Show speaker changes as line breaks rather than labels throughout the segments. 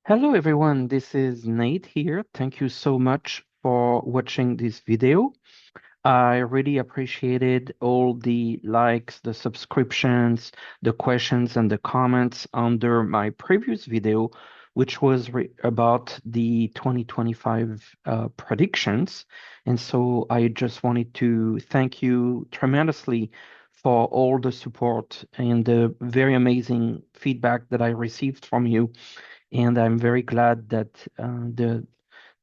Hello everyone, this is Nate here. Thank you so much for watching this video. I really appreciated all the likes, the subscriptions, the questions, and the comments under my previous video, which was about the 2025 predictions. And so I just wanted to thank you tremendously for all the support and the very amazing feedback that I received from you. And I'm very glad that the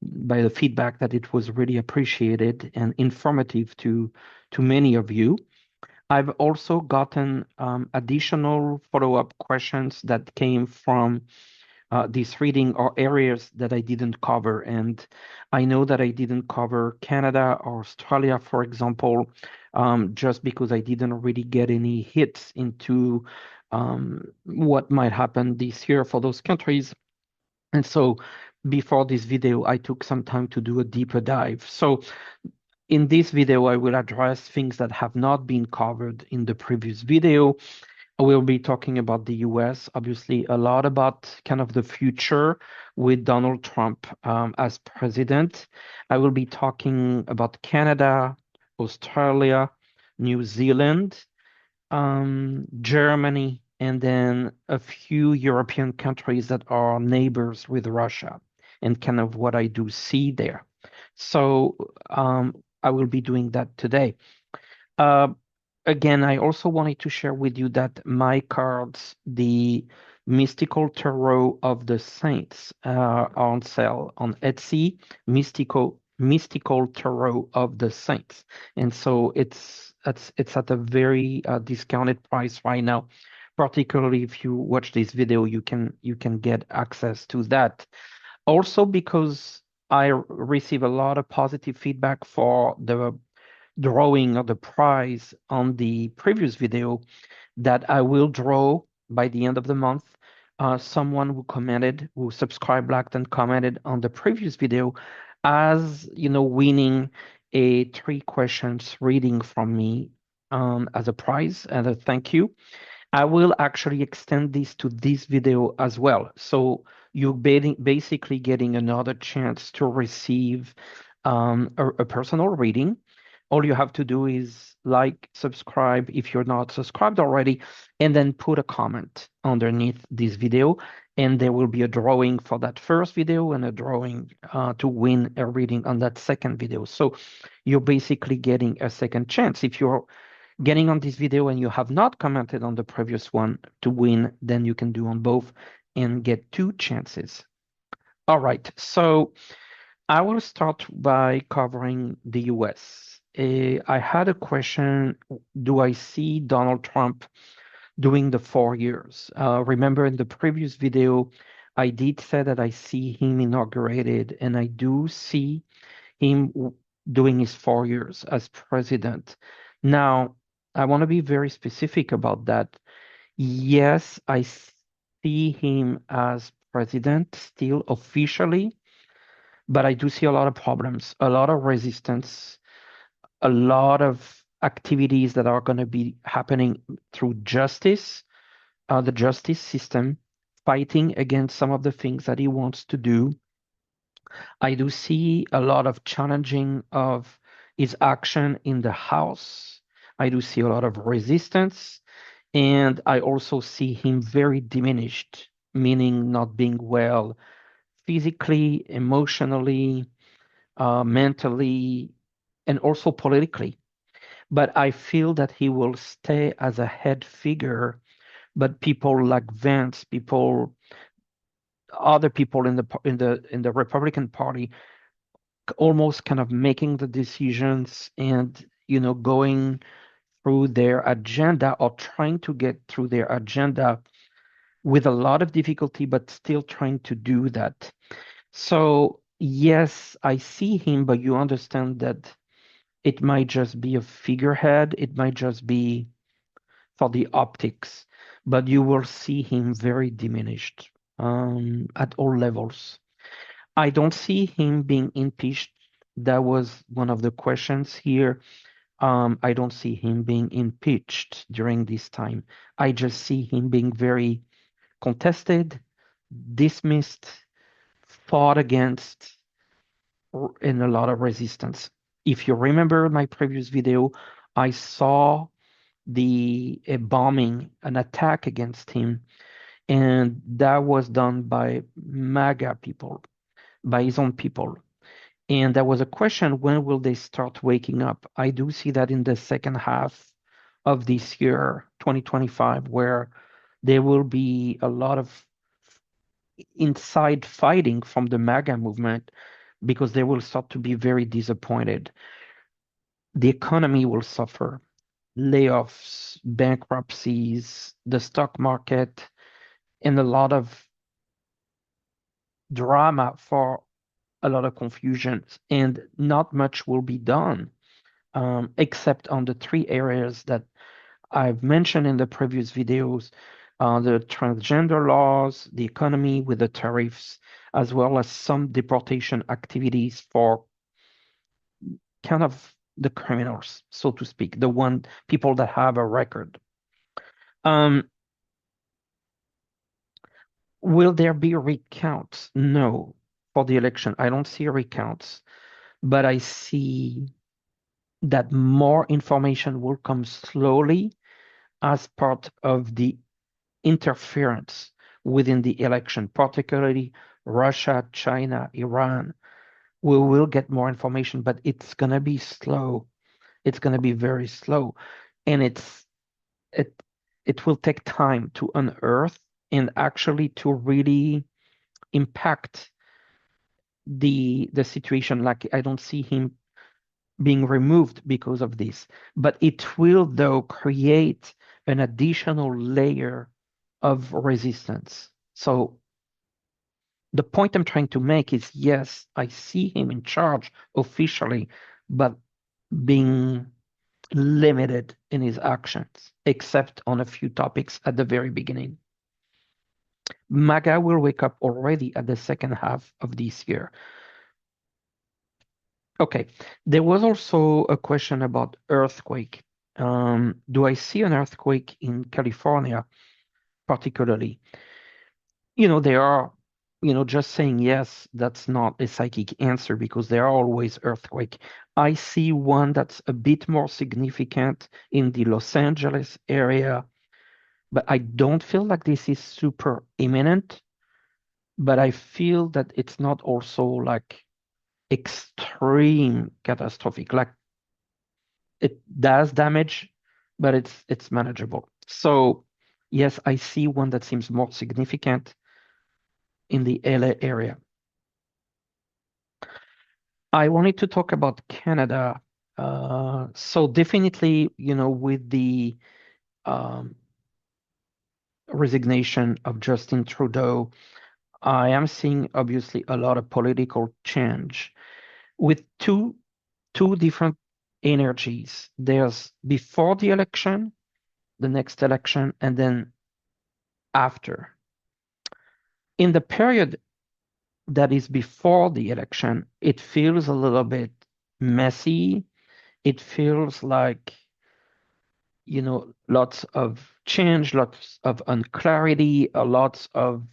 by the feedback that it was really appreciated and informative to many of you. I've also gotten additional follow-up questions that came from this reading or areas that I didn't cover. And I know that I didn't cover Canada or Australia, for example, just because I didn't really get any hits into what might happen this year for those countries. And so before this video, I took some time to do a deeper dive. So in this video, I will address things that have not been covered in the previous video. I will be talking about the US, obviously a lot about kind of the future with Donald Trump as president. I will be talking about Canada, Australia, New Zealand, Germany, and then a few European countries that are neighbors with Russia, and kind of what I do see there. So I will be doing that today. Uh, Again, I also wanted to share with you that my cards, the Mystical Tarot of the Saints, are on sale on Etsy, Mystical Tarot of the Saints. And so it's at a very discounted price right now. Particularly if you watch this video, you can get access to that. Also because I receive a lot of positive feedback for the drawing of the prize on the previous video, that I will draw by the end of the month. Someone who subscribed, liked, and commented on the previous video, as winning a 3 questions reading from me as a prize and a thank you. I will actually extend this to this video as well. So you're basically getting another chance to receive a personal reading. All you have to do is like, subscribe if you're not subscribed already, and then put a comment underneath this video. And there will be a drawing for that first video and a drawing to win a reading on that second video. So you're basically getting a second chance. If you're getting on this video and you have not commented on the previous one to win, then you can do on both and get 2 chances. All right, so I will start by covering the US. I had a question, do I see Donald Trump doing the 4 years? Remember in the previous video, I did say that I see him inaugurated, and I do see him doing his 4 years as president. Now, I want to be very specific about that. Yes, I see him as president still officially, but I do see a lot of problems, a lot of resistance, a lot of activities that are going to be happening through justice, the justice system, fighting against some of the things that he wants to do. I do see a lot of challenging of his action in the House. I do see a lot of resistance, and I also see him very diminished, meaning not being well physically, emotionally, mentally, and also politically. But I feel that he will stay as a head figure, but people like Vance, other people in the Republican Party, almost kind of making the decisions and going through their agenda or trying to get through their agenda with a lot of difficulty, but still trying to do that. So yes, I see him, but you understand that it might just be a figurehead. It might just be for the optics, but you will see him very diminished at all levels. I don't see him being impeached. That was one of the questions here. I don't see him being impeached during this time. I just see him being very contested, dismissed, fought against in a lot of resistance. If you remember my previous video, I saw the a bombing, an attack against him, and that was done by MAGA people, by his own people. And there was a question, when will they start waking up? I do see that in the second half of this year, 2025, where there will be a lot of inside fighting from the MAGA movement because they will start to be very disappointed. The economy will suffer, layoffs, bankruptcies, the stock market, and a lot of drama for a lot of confusion, and not much will be done except on the three areas that I've mentioned in the previous videos, the transgender laws, the economy with the tariffs, as well as some deportation activities for kind of the criminals, so to speak, the one people that have a record. Um, will there be recounts? No, for the election. I don't see recounts, but I see that more information will come slowly as part of the interference within the election, particularly Russia, China, Iran. We will get more information, but it's going to be slow. It's going to be very slow. And it it will take time to unearth and actually to really impact the situation. Like I don't see him being removed because of this, but it will though create an additional layer of resistance. So the point I'm trying to make is yes, I see him in charge officially, but being limited in his actions, except on a few topics at the very beginning. MAGA will wake up already at the second half of this year. Okay, there was also a question about earthquake. Do I see an earthquake in California particularly? There are, just saying yes, that's not a psychic answer because there are always earthquake. I see one that's a bit more significant in the Los Angeles area, but I don't feel like this is super imminent, but I feel that it's not also like extreme catastrophic. Like it does damage, but it's manageable. So yes, I see one that seems more significant in the LA area. I wanted to talk about Canada. So definitely, with the um, resignation of Justin Trudeau, I am seeing obviously a lot of political change with two different energies. There's before the election, the next election, and then after. In the period that is before the election, it feels a little bit messy. It feels like, lots of change, lots of unclarity, lots of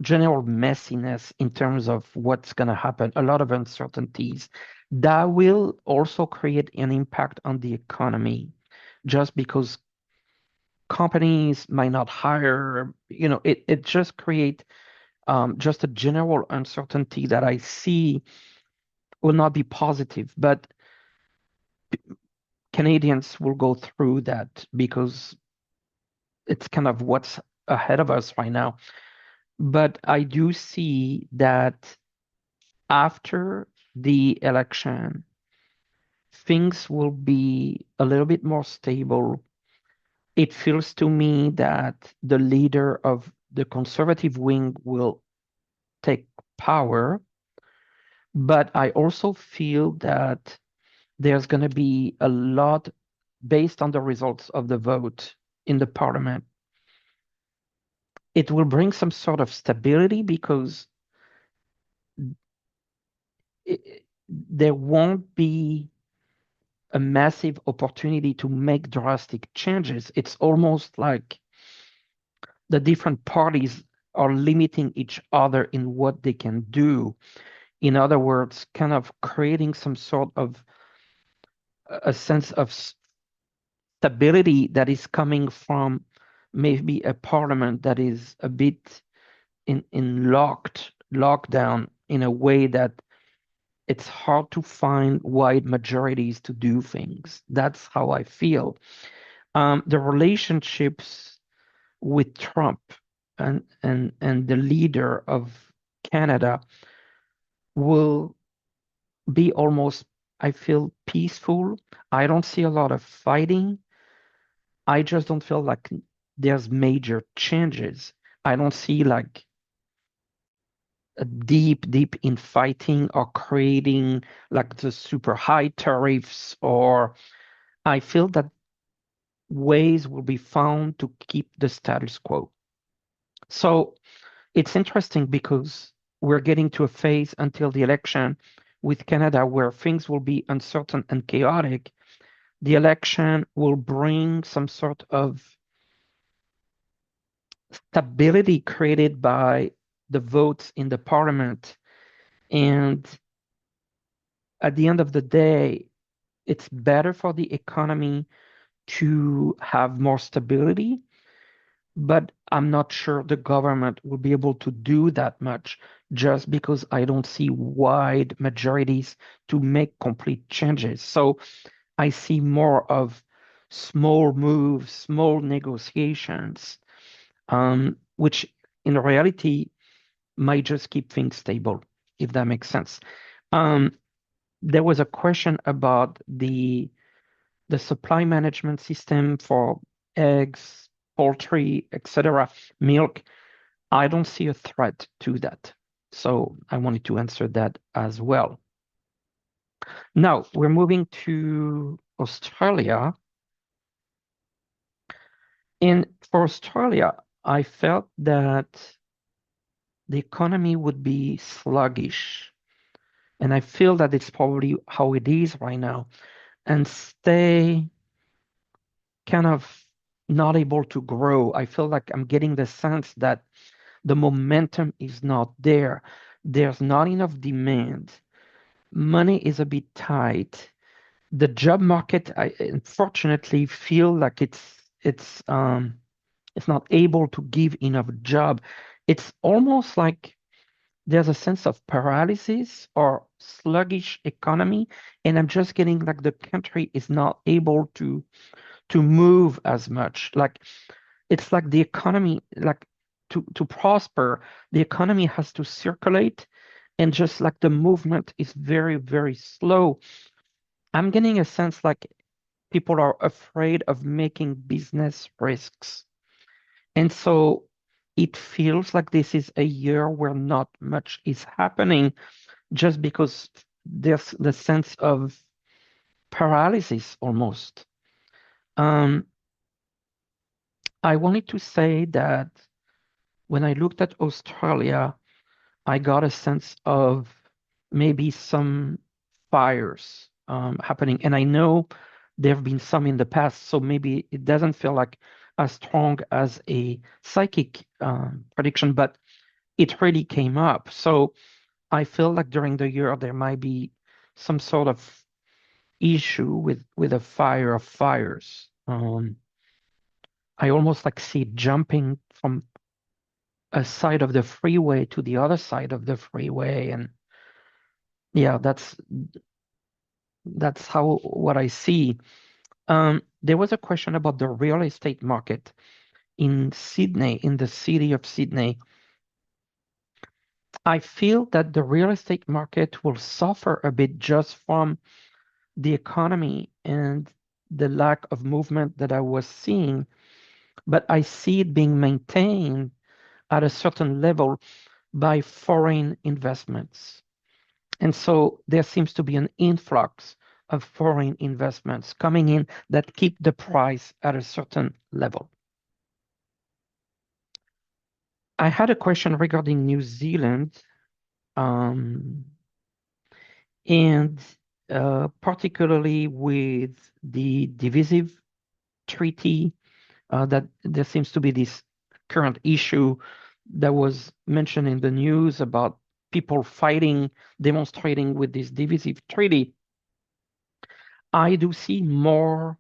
general messiness in terms of what's going to happen, a lot of uncertainties. That will also create an impact on the economy just because companies might not hire, it just create just a general uncertainty that I see will not be positive. But Canadians will go through that because it's kind of what's ahead of us right now. But I do see that after the election, things will be a little bit more stable. It feels to me that the leader of the conservative wing will take power, but I also feel that there's going to be a lot based on the results of the vote in the parliament. It will bring some sort of stability because there won't be a massive opportunity to make drastic changes. It's almost like the different parties. are limiting each other in what they can do. In other words, kind of creating some sort of a sense of stability that is coming from maybe a parliament that is a bit in lockdown in a way that it's hard to find wide majorities to do things. That's how I feel. The relationships with Trump and the leader of Canada will be almost, I feel, peaceful. I don't see a lot of fighting. I just don't feel like there's major changes. I don't see like a deep infighting or creating like the super high tariffs, or I feel that ways will be found to keep the status quo. So it's interesting because we're getting to a phase until the election with Canada where things will be uncertain and chaotic. The election will bring some sort of stability created by the votes in the parliament. And at the end of the day, it's better for the economy to have more stability, but I'm not sure the government will be able to do that much just because I don't see wide majorities to make complete changes. So I see more of small moves, small negotiations, which in reality might just keep things stable, if that makes sense. Um, there was a question about the supply management system for eggs, poultry, etc., milk. I don't see a threat to that. So I wanted to answer that as well. Now we're moving to Australia. And for Australia, I felt that the economy would be sluggish. And I feel that it's probably how it is right now, and stay kind of not able to grow. I feel like I'm getting the sense that the momentum is not there. There's not enough demand. Money is a bit tight. The job market, I unfortunately feel like it's not able to give enough job. It's almost like there's a sense of paralysis or sluggish economy, and I'm just getting like the country is not able to move as much. Like it's like the economy, like to prosper, the economy has to circulate, and just like the movement is very slow. I'm getting a sense like people are afraid of making business risks. And so it feels like this is a year where not much is happening just because there's the sense of paralysis almost. Um, I wanted to say that when I looked at Australia, I got a sense of maybe some fires happening. And I know there have been some in the past, so maybe it doesn't feel like as strong as a psychic prediction, but it really came up. So I feel like during the year there might be some sort of issue with a fire of fires. I almost like see it jumping from a side of the freeway to the other side of the freeway, and yeah, that's how what I see. There was a question about the real estate market in Sydney, in the city of Sydney. I feel that the real estate market will suffer a bit just from the economy and the lack of movement that I was seeing, but I see it being maintained at a certain level by foreign investments. And so there seems to be an influx of foreign investments coming in that keep the price at a certain level. I had a question regarding New Zealand, um, and particularly with the divisive treaty, that there seems to be this current issue that was mentioned in the news about people fighting, demonstrating with this divisive treaty, I do see more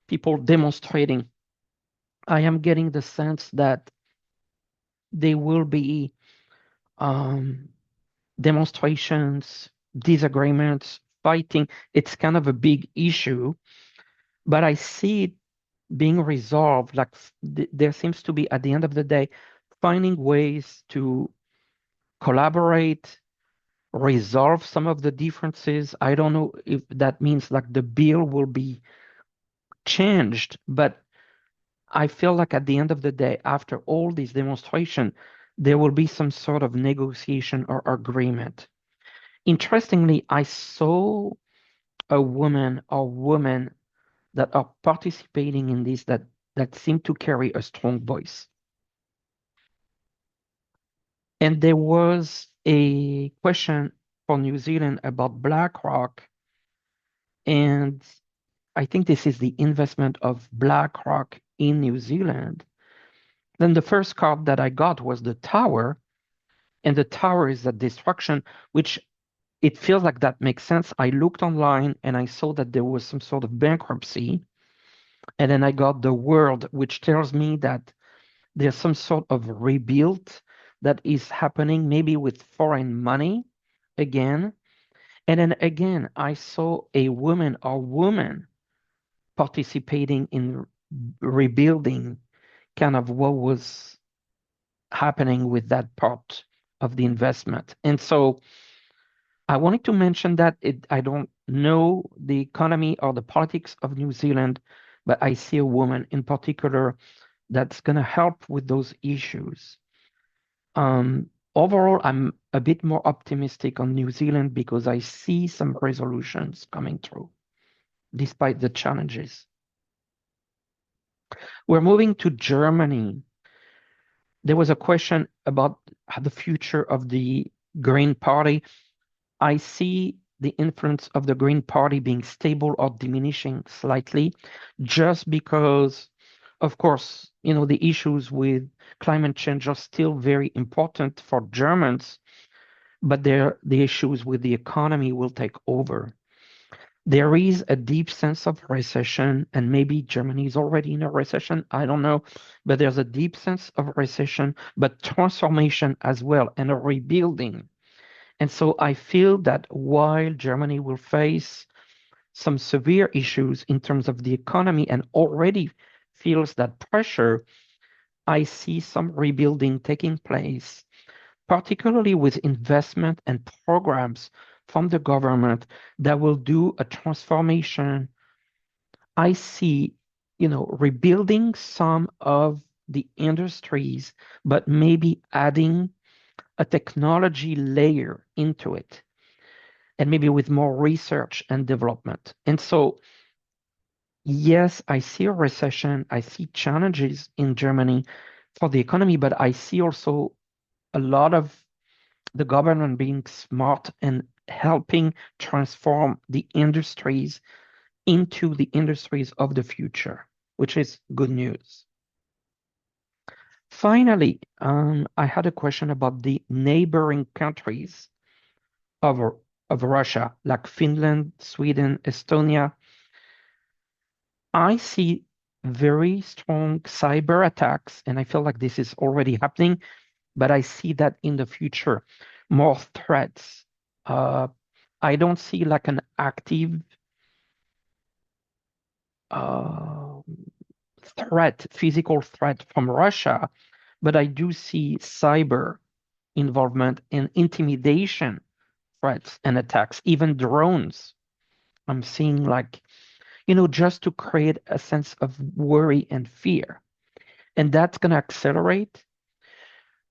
people demonstrating. I am getting the sense that there will be um, demonstrations, disagreements, fighting. It's kind of a big issue, but I see it being resolved. Like there seems to be, at the end of the day, finding ways to collaborate, resolve some of the differences. I don't know if that means like the bill will be changed, but I feel like at the end of the day, after all these demonstration, there will be some sort of negotiation or agreement. Interestingly, I saw a woman or women that are participating in this that seem to carry a strong voice. And there was a question for New Zealand about BlackRock, and I think this is the investment of BlackRock in New Zealand. Then the first card that I got was the tower, and the tower is a destruction, which it feels like that makes sense. I looked online and I saw that there was some sort of bankruptcy, and then I got the world, which tells me that there's some sort of rebuild that is happening, maybe with foreign money again. And then again, I saw a woman or woman participating in rebuilding kind of what was happening with that part of the investment. And so I wanted to mention that I don't know the economy or the politics of New Zealand, but I see a woman in particular that's going to help with those issues. Overall, I'm a bit more optimistic on New Zealand because I see some resolutions coming through despite the challenges. We're moving to Germany. There was a question about the future of the Green Party. I see the influence of the Green Party being stable or diminishing slightly, just because, of course, the issues with climate change are still very important for Germans, but the issues with the economy will take over. There is a deep sense of recession, and maybe Germany is already in a recession. I don't know, but there's a deep sense of recession, but transformation as well, and a rebuilding. And so I feel that while Germany will face some severe issues in terms of the economy and already feels that pressure, I see some rebuilding taking place, particularly with investment and programs from the government that will do a transformation. I see, rebuilding some of the industries, but maybe adding a technology layer into it, and maybe with more research and development. And so, yes, I see a recession, I see challenges in Germany for the economy, but I see also a lot of the government being smart and helping transform the industries into the industries of the future, which is good news. Finally, I had a question about the neighboring countries of, of Russia, like Finland, Sweden, Estonia. I see very strong cyber attacks, and I feel like this is already happening, but I see that in the future, more threats. Uh, I don't see like an active uh, threat, physical threat from Russia, but I do see cyber involvement and intimidation threats and attacks, even drones. I'm seeing like, just to create a sense of worry and fear. And that's going to accelerate.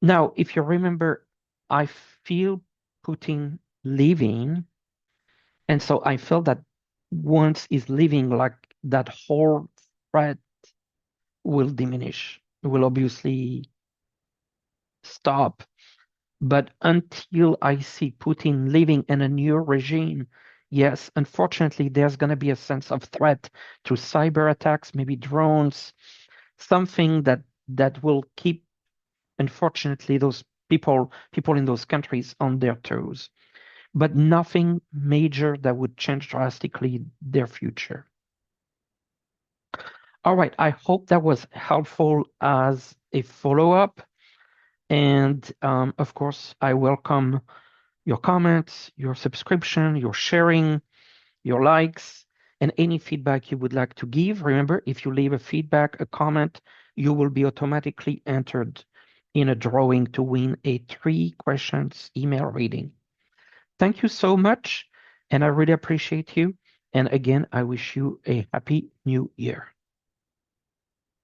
Now, if you remember, I feel Putin leaving. And so I felt that once he's leaving, like that whole threat will diminish, will obviously stop. But until I see Putin leaving in a new regime, yes, unfortunately, there's going to be a sense of threat to cyber attacks, maybe drones, something that will keep unfortunately those people in those countries on their toes, but nothing major that would change drastically their future. All right, I hope that was helpful as a follow-up. And of course, I welcome your comments, your subscription, your sharing, your likes, and any feedback you would like to give. Remember, if you leave a feedback, a comment, you will be automatically entered in a drawing to win a 3 questions email reading. Thank you so much, and I really appreciate you. And again, I wish you a happy new year.